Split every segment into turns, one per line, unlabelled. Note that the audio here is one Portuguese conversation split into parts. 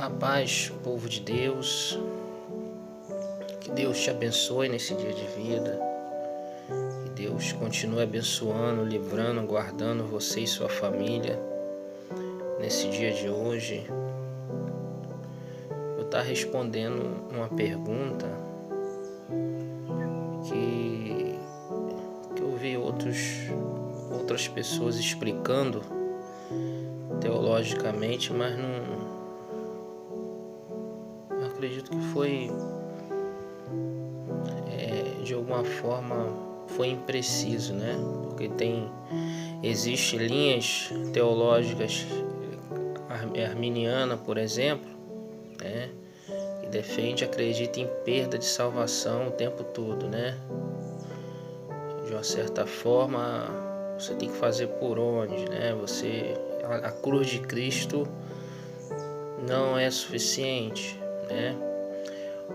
A paz, povo de Deus, que Deus te abençoe nesse dia de vida, que Deus continue abençoando, livrando, guardando você e sua família nesse dia de hoje. Eu estou respondendo uma pergunta que eu vi outras pessoas explicando teologicamente, mas não acredito que foi de alguma forma foi impreciso, né? Porque existe linhas teológicas arminiana, por exemplo, né? Que acredita em perda de salvação o tempo todo, né? De uma certa forma, você tem que fazer por onde, né? A cruz de Cristo não é suficiente, né?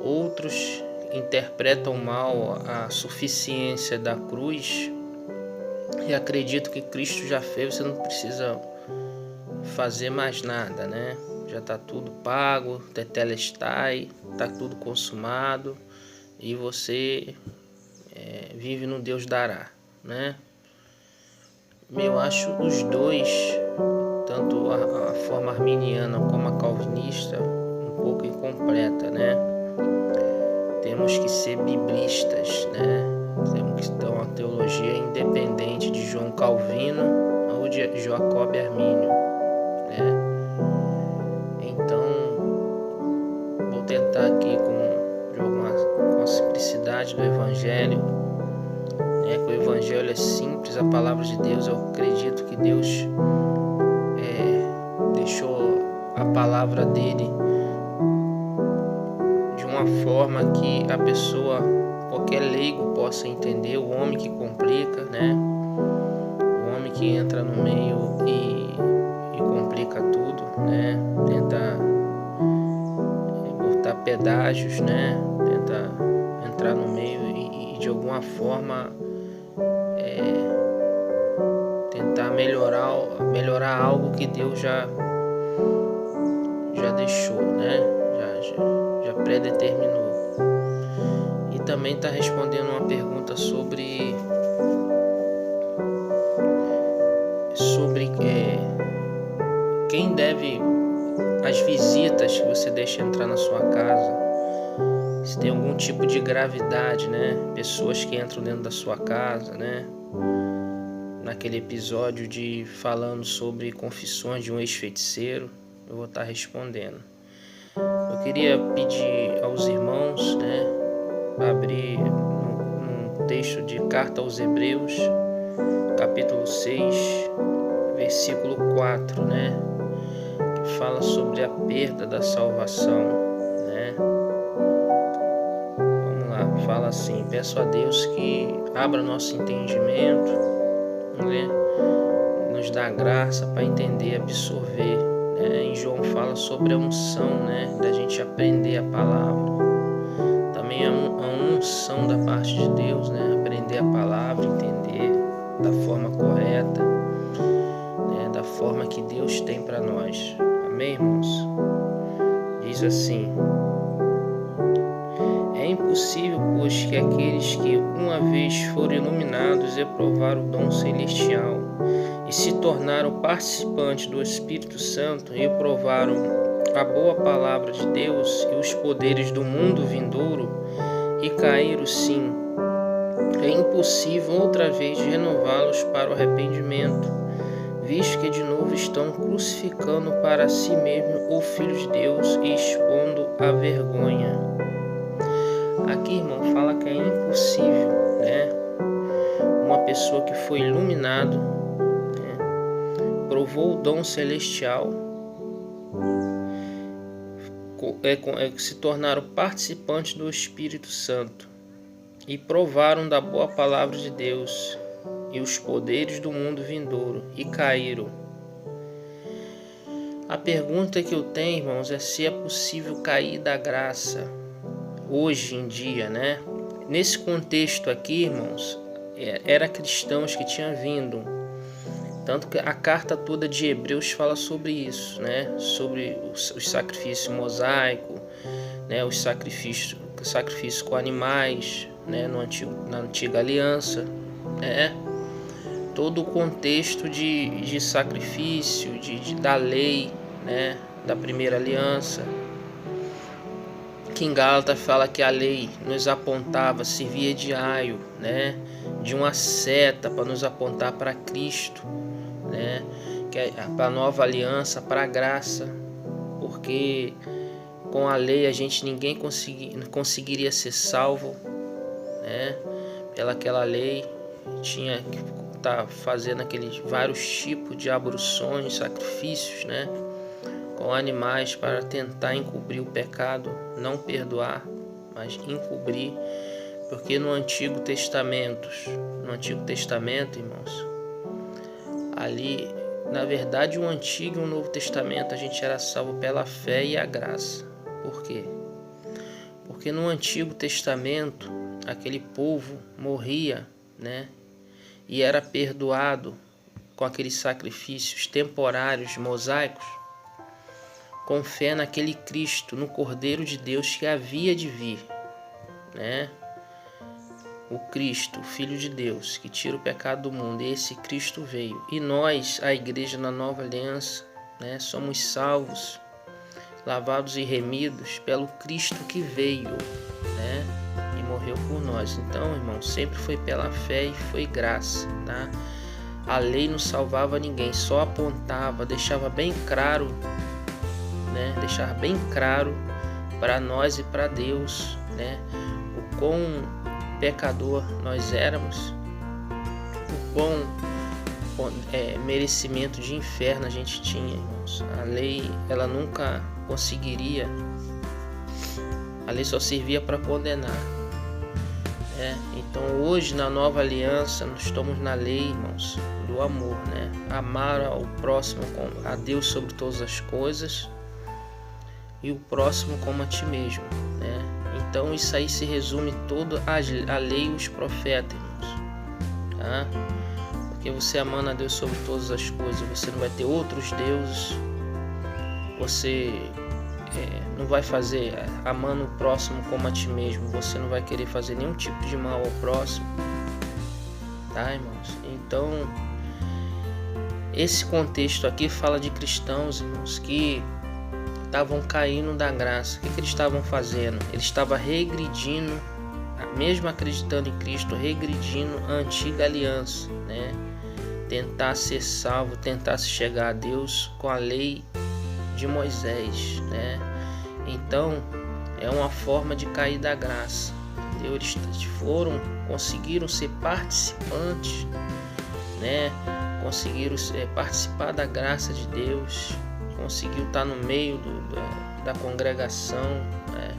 Outros interpretam mal a suficiência da cruz e acreditam que Cristo já fez, você não precisa fazer mais nada, né? Já está tudo pago, tetelestai, está tudo consumado e você vive no Deus dará, né? Eu acho os dois, tanto a forma arminiana como a calvinista, um pouco incompleta, né? Temos que ser biblistas, né? Temos que ter uma teologia independente de João Calvino ou de Jacob Armínio, né? Então, vou tentar aqui com a simplicidade do Evangelho, né? Que o Evangelho é simples, a palavra de Deus, eu acredito que Deus deixou a palavra dele de uma forma que a pessoa, qualquer leigo, possa entender. O homem que complica, né? O homem que entra no meio e complica tudo, né? Tenta botar pedágios, né? Tenta entrar no meio e de alguma forma tentar melhorar algo que Deus já deixou, né? Já predeterminou. E também está respondendo uma pergunta sobre quem deve as visitas que você deixa entrar na sua casa. Se tem algum tipo de gravidade, né? Pessoas que entram dentro da sua casa, né? Naquele episódio falando sobre confissões de um ex-feiticeiro, eu vou estar respondendo. Eu queria pedir aos irmãos, né? Abrir num texto de Carta aos Hebreus, capítulo 6, versículo 4, né? Que fala sobre a perda da salvação, né? Vamos lá, fala assim: peço a Deus que abra nosso entendimento, né? Nos dá graça para entender, absorver, né? Em João fala sobre a unção, né? Da gente aprender a palavra. Também a unção da parte de Deus, né? Aprender a palavra, entender da forma correta, né? Da forma que Deus tem para nós. Amém, irmãos? Diz assim: é impossível, pois, que aqueles que uma vez foram iluminados e provaram o dom celestial e se tornaram participantes do Espírito Santo e provaram a boa palavra de Deus e os poderes do mundo vindouro e caíram, sim, é impossível outra vez renová-los para o arrependimento, visto que de novo estão crucificando para si mesmo o Filho de Deus e expondo a vergonha. Aqui, irmão, fala que é impossível, né? Uma pessoa que foi iluminado, né? Provou o dom celestial, se tornaram participantes do Espírito Santo e provaram da boa palavra de Deus e os poderes do mundo vindouro e caíram. A pergunta que eu tenho, irmãos, é se é possível cair da graça hoje em dia, né? Nesse contexto aqui, irmãos, era cristãos que tinham vindo Tanto que a carta toda de Hebreus fala sobre isso, né? Sobre os sacrifícios mosaicos, né? Os sacrifícios com animais, né? Na antiga aliança, né? Todo o contexto de sacrifício, da lei, né? Da primeira aliança. Que em Gálatas fala que a lei nos apontava, servia de aio, né? De uma seta para nos apontar para Cristo, né? Que é para a nova aliança, para a graça, porque com a lei a gente ninguém conseguiria ser salvo, né? Pelaquela lei tinha que estar fazendo aqueles vários tipos de abluções, sacrifícios, né? Com animais para tentar encobrir o pecado, não perdoar, mas encobrir, porque no Antigo Testamento, irmãos, ali, na verdade, o Antigo e o Novo Testamento a gente era salvo pela fé e a graça. Por quê? Porque no Antigo Testamento aquele povo morria, né? E era perdoado com aqueles sacrifícios temporários, mosaicos, com fé naquele Cristo, no Cordeiro de Deus que havia de vir, né? O Cristo, o Filho de Deus, que tira o pecado do mundo, e esse Cristo veio. E nós, a igreja na nova aliança, né, somos salvos, lavados e remidos pelo Cristo que veio, né, e morreu por nós. Então, irmão, sempre foi pela fé e foi graça, tá? A lei não salvava ninguém, só apontava, deixava bem claro, né, deixar bem claro para nós e para Deus, né, o quão pecador nós éramos, o quão merecimento de inferno a gente tinha, irmãos. A lei, ela nunca conseguiria, a lei só servia para condenar, né? Então hoje na nova aliança nós estamos na lei, irmãos, do amor, né? Amar ao próximo, a Deus sobre todas as coisas, e o próximo como a ti mesmo, né? Então isso aí se resume toda a lei e os profetas, irmãos, tá? Porque você amando a Deus sobre todas as coisas, você não vai ter outros deuses, você não vai fazer, amando o próximo como a ti mesmo, você não vai querer fazer nenhum tipo de mal ao próximo, tá, irmãos? Então esse contexto aqui fala de cristãos, irmãos, que estavam caindo da graça. O que eles estavam fazendo? Eles estavam regredindo, mesmo acreditando em Cristo, regredindo a antiga aliança, né? Tentar ser salvo, tentar se chegar a Deus com a lei de Moisés, né? Então é uma forma de cair da graça, entendeu? Eles conseguiram ser participantes, né? Conseguiram participar da graça de Deus, conseguiu estar no meio da congregação, né?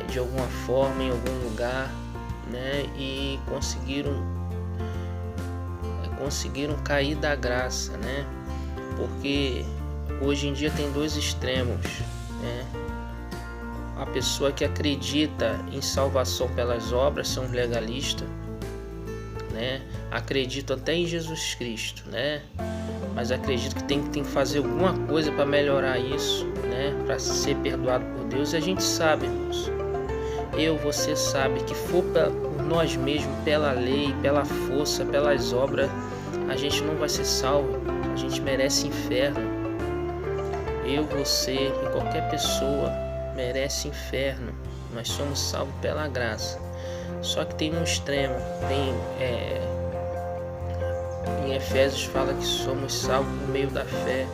De alguma forma, em algum lugar, né? E conseguiram cair da graça, né? Porque hoje em dia tem dois extremos, né? A pessoa que acredita em salvação pelas obras são legalistas, né? Acredita até em Jesus Cristo, né? Mas acredito que tem que fazer alguma coisa para melhorar isso, né? Para ser perdoado por Deus. E a gente sabe, irmãos, você sabe que for por nós mesmos, pela lei, pela força, pelas obras, a gente não vai ser salvo. A gente merece inferno. Você e qualquer pessoa merece inferno. Nós somos salvos pela graça. Só que tem um extremo, em Efésios fala que somos salvos por meio da fé,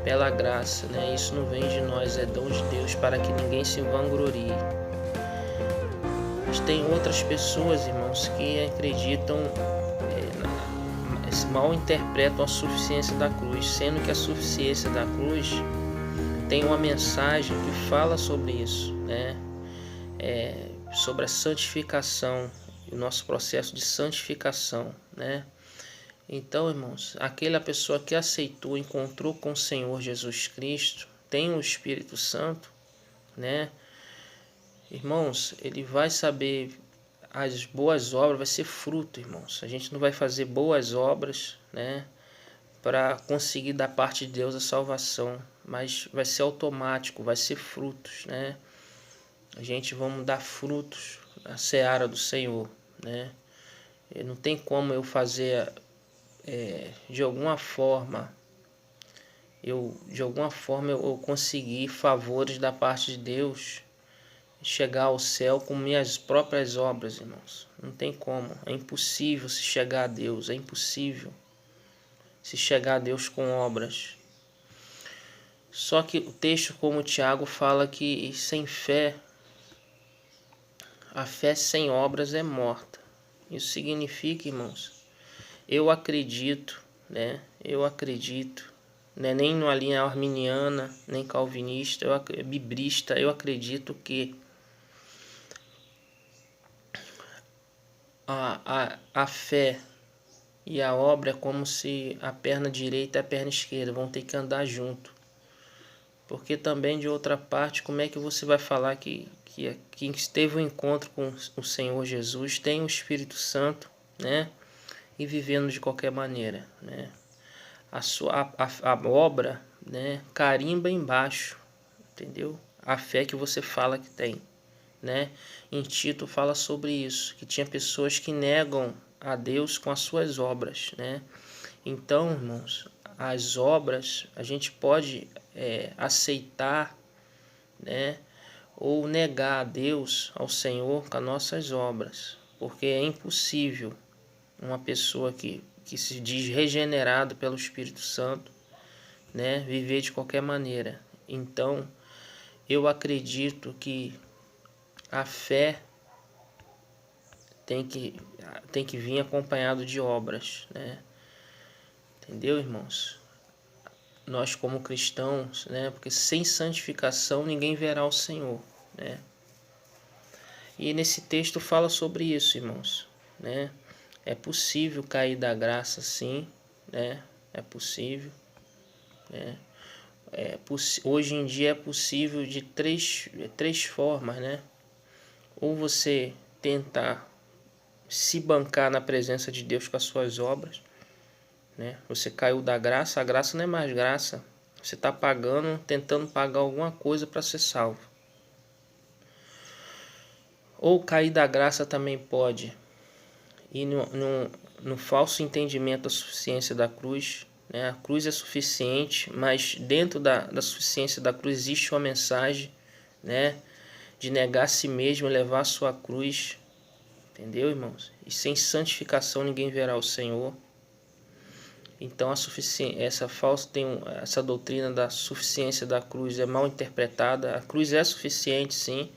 pela graça, né? Isso não vem de nós, é dom de Deus, para que ninguém se vanglorie. Mas tem outras pessoas, irmãos, que acreditam, mal interpretam a suficiência da cruz, sendo que a suficiência da cruz tem uma mensagem que fala sobre isso, né? Sobre a santificação, o nosso processo de santificação, né? Então, irmãos, aquela pessoa que aceitou, encontrou com o Senhor Jesus Cristo, tem o Espírito Santo, né? Irmãos, ele vai saber as boas obras, vai ser fruto, irmãos. A gente não vai fazer boas obras, né? para conseguir da parte de Deus a salvação, mas vai ser automático, vai ser frutos, né? A gente vamos dar frutos na seara do Senhor, né? E não tem como eu fazer de alguma forma eu conseguir favores da parte de Deus, chegar ao céu com minhas próprias obras, irmãos. Não tem como, é impossível se chegar a Deus, é impossível se chegar a Deus com obras. Só que o texto, como o Tiago fala, que sem fé, a fé sem obras é morta. Isso significa, irmãos, eu acredito, né? Eu acredito, né? Nem numa linha arminiana, nem calvinista, biblista, eu acredito que a fé e a obra é como se a perna direita e a perna esquerda vão ter que andar junto. Porque também, de outra parte, como é que você vai falar que quem esteve um encontro com o Senhor Jesus tem o Espírito Santo, né? E vivendo de qualquer maneira, né? A obra, né, carimba embaixo, entendeu? A fé que você fala que tem, né? Em Tito fala sobre isso, que tinha pessoas que negam a Deus com as suas obras, né? Então, irmãos, as obras a gente pode aceitar, né? Ou negar a Deus, ao Senhor, com as nossas obras, porque é impossível uma pessoa que se diz regenerado pelo Espírito Santo, né, viver de qualquer maneira. Então, eu acredito que a fé tem que vir acompanhado de obras, né? Entendeu, irmãos? Nós como cristãos, né, porque sem santificação ninguém verá o Senhor, né? E nesse texto fala sobre isso, irmãos, né? É possível cair da graça, sim, né? É possível, né? Hoje em dia é possível de três formas, né? Ou você tentar se bancar na presença de Deus com as suas obras, né? Você caiu da graça, a graça não é mais graça. Você está pagando, tentando pagar alguma coisa para ser salvo. Ou cair da graça também pode ir no falso entendimento da suficiência da cruz, né? A cruz é suficiente, mas dentro da suficiência da cruz existe uma mensagem, né, de negar a si mesmo e levar a sua cruz, entendeu, irmãos? E sem santificação ninguém verá o Senhor. Então essa doutrina da suficiência da cruz é mal interpretada. A cruz é suficiente, sim,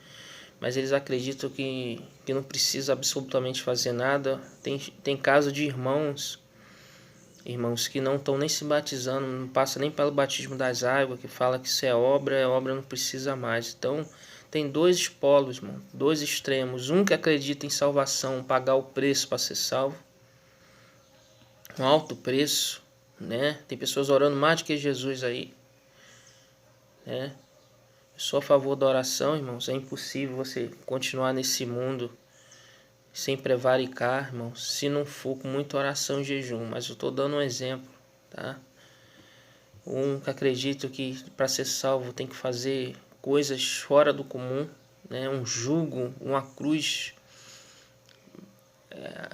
mas eles acreditam que não precisa absolutamente fazer nada. Tem caso de irmãos que não estão nem se batizando, não passa nem pelo batismo das águas, que fala que isso é obra, a obra não precisa mais. Então, tem dois polos, irmão, dois extremos. Um que acredita em salvação, pagar o preço para ser salvo, um alto preço, né? Tem pessoas orando mais do que Jesus aí, né? Eu sou a favor da oração, irmãos. É impossível você continuar nesse mundo sem prevaricar, irmãos, se não for com muita oração e jejum. Mas eu estou dando um exemplo, tá? Um que acredita que para ser salvo tem que fazer coisas fora do comum, né? Um jugo, uma cruz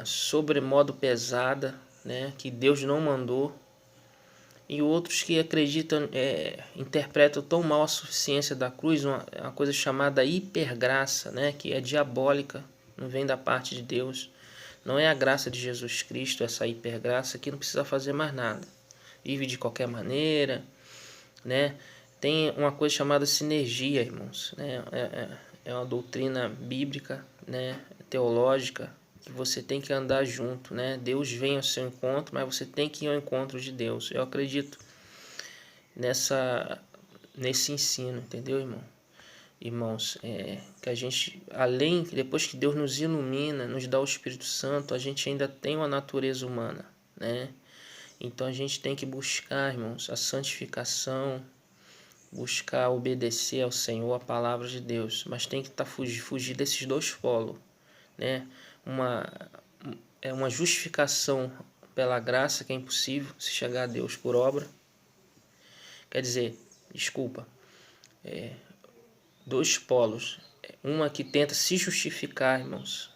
sobremodo pesada, né? Que Deus não mandou. E outros que acreditam, interpretam tão mal a suficiência da cruz, uma coisa chamada hipergraça, né? Que é diabólica, não vem da parte de Deus. Não é a graça de Jesus Cristo, essa hipergraça, que não precisa fazer mais nada. Vive de qualquer maneira, né? Tem uma coisa chamada sinergia, irmãos, né? É uma doutrina bíblica, né? Teológica, que você tem que andar junto, né? Deus vem ao seu encontro, mas você tem que ir ao encontro de Deus. Eu acredito nesse ensino, entendeu, irmão? Irmãos, que a gente, depois que Deus nos ilumina, nos dá o Espírito Santo, a gente ainda tem uma natureza humana, né? Então a gente tem que buscar, irmãos, a santificação, buscar obedecer ao Senhor, a palavra de Deus, mas tem que fugir desses dois polos, né? Uma justificação pela graça que é impossível se chegar a Deus por obra. Quer dizer, desculpa, dois polos. Uma que tenta se justificar, irmãos,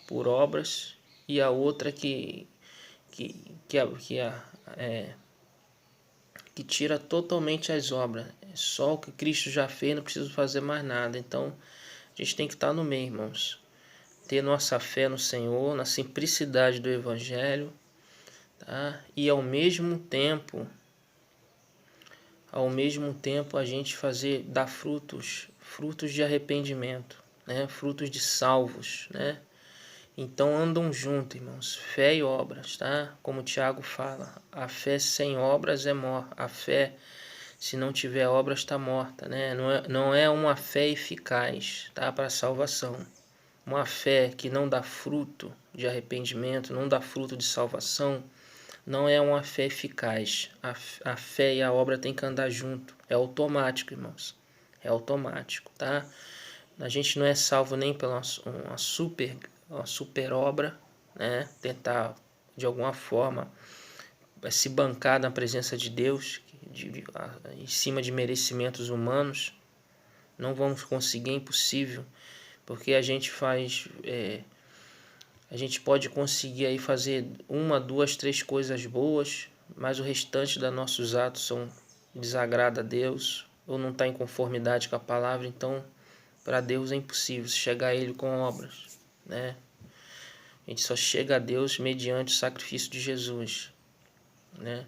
por obras, e a outra que tira totalmente as obras. É só o que Cristo já fez, não preciso fazer mais nada. Então, a gente tem que estar no meio, irmãos. Ter nossa fé no Senhor, na simplicidade do Evangelho, tá? E ao mesmo tempo a gente dar frutos de arrependimento, né? Frutos de salvos, né? Então andam juntos, irmãos, fé e obras, tá? Como o Tiago fala, a fé sem obras é morta. A fé, se não tiver obras, está morta, né? Não é uma fé eficaz, tá? Para a salvação. Uma fé que não dá fruto de arrependimento, não dá fruto de salvação, não é uma fé eficaz. A fé e a obra tem que andar junto. É automático, irmãos. É automático, tá? A gente não é salvo nem pela uma super obra, né? Tentar, de alguma forma, se bancar na presença de Deus, em cima de merecimentos humanos. Não vamos conseguir, é impossível, porque a gente pode conseguir aí fazer 1, 2, 3 coisas boas, mas o restante dos nossos atos desagrada a Deus, ou não está em conformidade com a palavra. Então, para Deus é impossível chegar a Ele com obras, né? A gente só chega a Deus mediante o sacrifício de Jesus, né?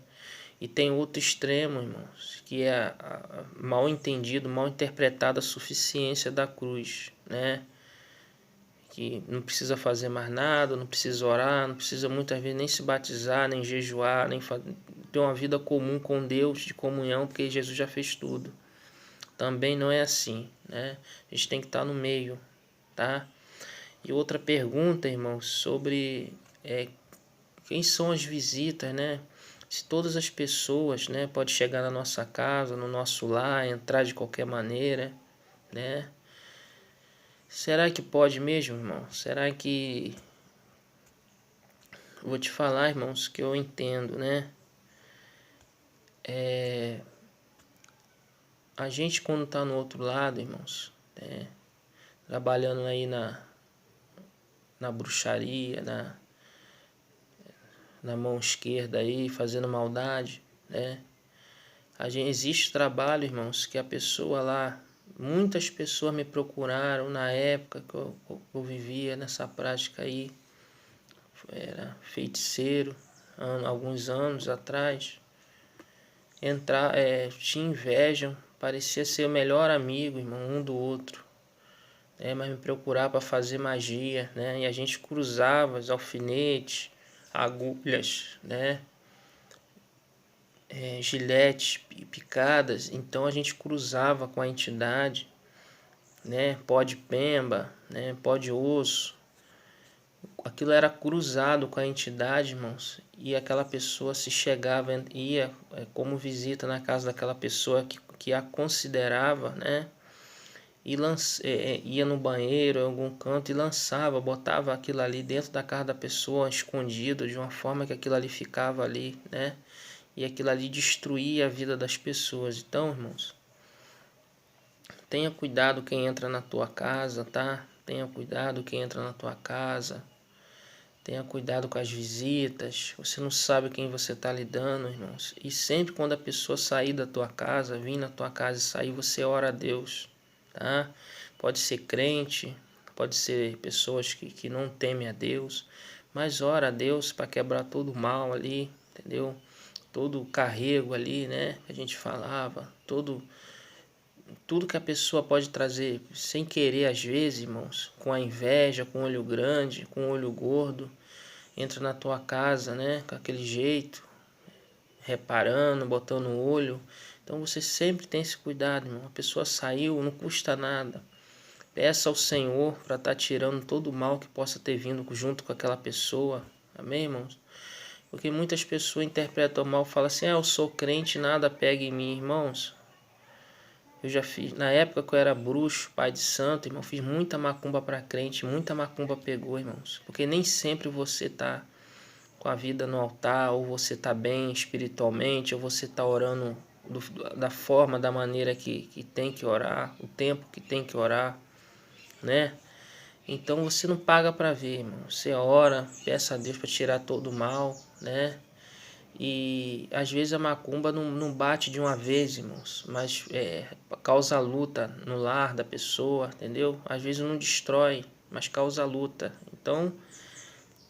E tem outro extremo, irmãos, que é a mal entendido, mal interpretada a suficiência da cruz, né? Que não precisa fazer mais nada, não precisa orar, não precisa muitas vezes nem se batizar, nem jejuar, nem ter uma vida comum com Deus, de comunhão, porque Jesus já fez tudo. Também não é assim, né? A gente tem que estar no meio, tá? E outra pergunta, irmãos, sobre quem são as visitas, né? Se todas as pessoas, né, podem chegar na nossa casa, no nosso lar, entrar de qualquer maneira, né? Será que pode mesmo, irmão? Será que... Vou te falar, irmãos, que eu entendo, né? A gente, quando tá no outro lado, irmãos, trabalhando aí na bruxaria, na mão esquerda aí, fazendo maldade, né? Existe trabalho, irmãos, que a pessoa lá... Muitas pessoas me procuraram na época que eu vivia nessa prática aí. Era feiticeiro, alguns anos atrás. Tinha inveja, parecia ser o melhor amigo, irmão, um do outro. Mas me procurava para fazer magia, né? E a gente cruzava os alfinetes, agulhas, né? Giletes picadas. Então a gente cruzava com a entidade, né? Pó de pemba, né? Pó de osso. Aquilo era cruzado com a entidade, irmãos, e aquela pessoa se chegava, ia como visita na casa daquela pessoa que a considerava, né? E ia no banheiro, em algum canto, e lançava, botava aquilo ali dentro da casa da pessoa, escondido, de uma forma que aquilo ali ficava ali, né? E aquilo ali destruía a vida das pessoas. Então, irmãos, tenha cuidado quem entra na tua casa, tá? Tenha cuidado quem entra na tua casa. Tenha cuidado com as visitas. Você não sabe quem você está lidando, irmãos. E sempre quando a pessoa sair da tua casa, vir na tua casa e sair, você ora a Deus, tá? Pode ser crente, pode ser pessoas que não temem a Deus, mas ora a Deus para quebrar todo o mal ali, entendeu? Todo o carrego ali, né? Que a gente falava, tudo que a pessoa pode trazer sem querer, às vezes, irmãos, com a inveja, com o olho grande, com o olho gordo, entra na tua casa, né, com aquele jeito, reparando, botando o olho. Então você sempre tem esse cuidado, irmão. A pessoa saiu, não custa nada. Peça ao Senhor para estar tirando todo o mal que possa ter vindo junto com aquela pessoa. Amém, irmãos? Porque muitas pessoas interpretam mal, falam assim: eu sou crente, nada pega em mim, irmãos. Eu já fiz, na época que eu era bruxo, pai de santo, irmão, fiz muita macumba para crente, muita macumba pegou, irmãos. Porque nem sempre você tá com a vida no altar, ou você está bem espiritualmente, ou você está orando da forma, da maneira que tem que orar, o tempo que tem que orar, né? Então você não paga para ver, irmão. Você ora, peça a Deus para tirar todo o mal, né? E às vezes a macumba não bate de uma vez, irmãos, mas causa luta no lar da pessoa, entendeu? Às vezes não destrói, mas causa luta. Então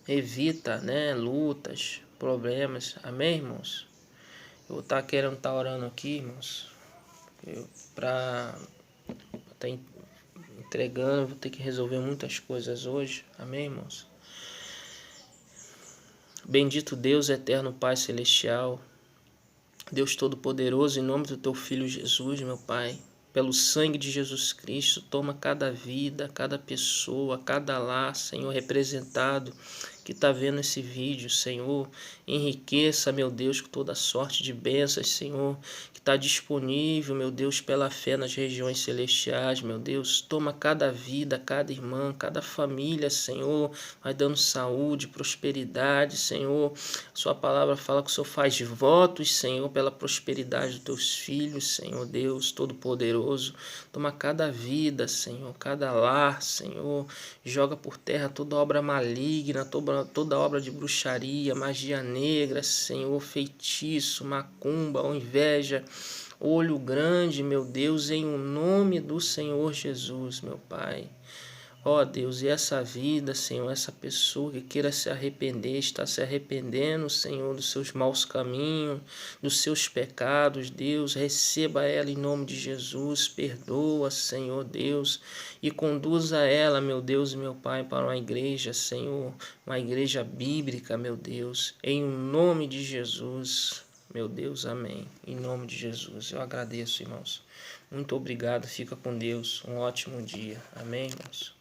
evita, né, lutas, problemas. Amém, irmãos? Eu vou estar querendo estar orando aqui, irmãos, para estar entregando. Vou ter que resolver muitas coisas hoje. Amém, irmãos? Bendito Deus, eterno Pai Celestial, Deus Todo-Poderoso, em nome do Teu Filho Jesus, meu Pai, pelo sangue de Jesus Cristo, toma cada vida, cada pessoa, cada lar, Senhor, representado, que está vendo esse vídeo, Senhor. Enriqueça, meu Deus, com toda sorte de bênçãos, Senhor, que está disponível, meu Deus, pela fé nas regiões celestiais, meu Deus. Toma cada vida, cada irmã, cada família, Senhor, vai dando saúde, prosperidade, Senhor. Sua palavra fala que o Senhor faz votos, Senhor, pela prosperidade dos teus filhos, Senhor Deus Todo-Poderoso. Toma cada vida, Senhor, cada lar, Senhor. Joga por terra toda obra maligna, toda obra de bruxaria, magia negra, Senhor, feitiço, macumba, ou inveja, olho grande, meu Deus, em o nome do Senhor Jesus, meu Pai. Ó Deus, e essa vida, Senhor, essa pessoa que queira se arrepender, está se arrependendo, Senhor, dos seus maus caminhos, dos seus pecados, Deus, receba ela em nome de Jesus, perdoa, Senhor Deus, e conduza ela, meu Deus e meu Pai, para uma igreja, Senhor, uma igreja bíblica, meu Deus, em nome de Jesus, meu Deus, amém. Em nome de Jesus, eu agradeço, irmãos. Muito obrigado, fica com Deus, um ótimo dia, amém, irmãos.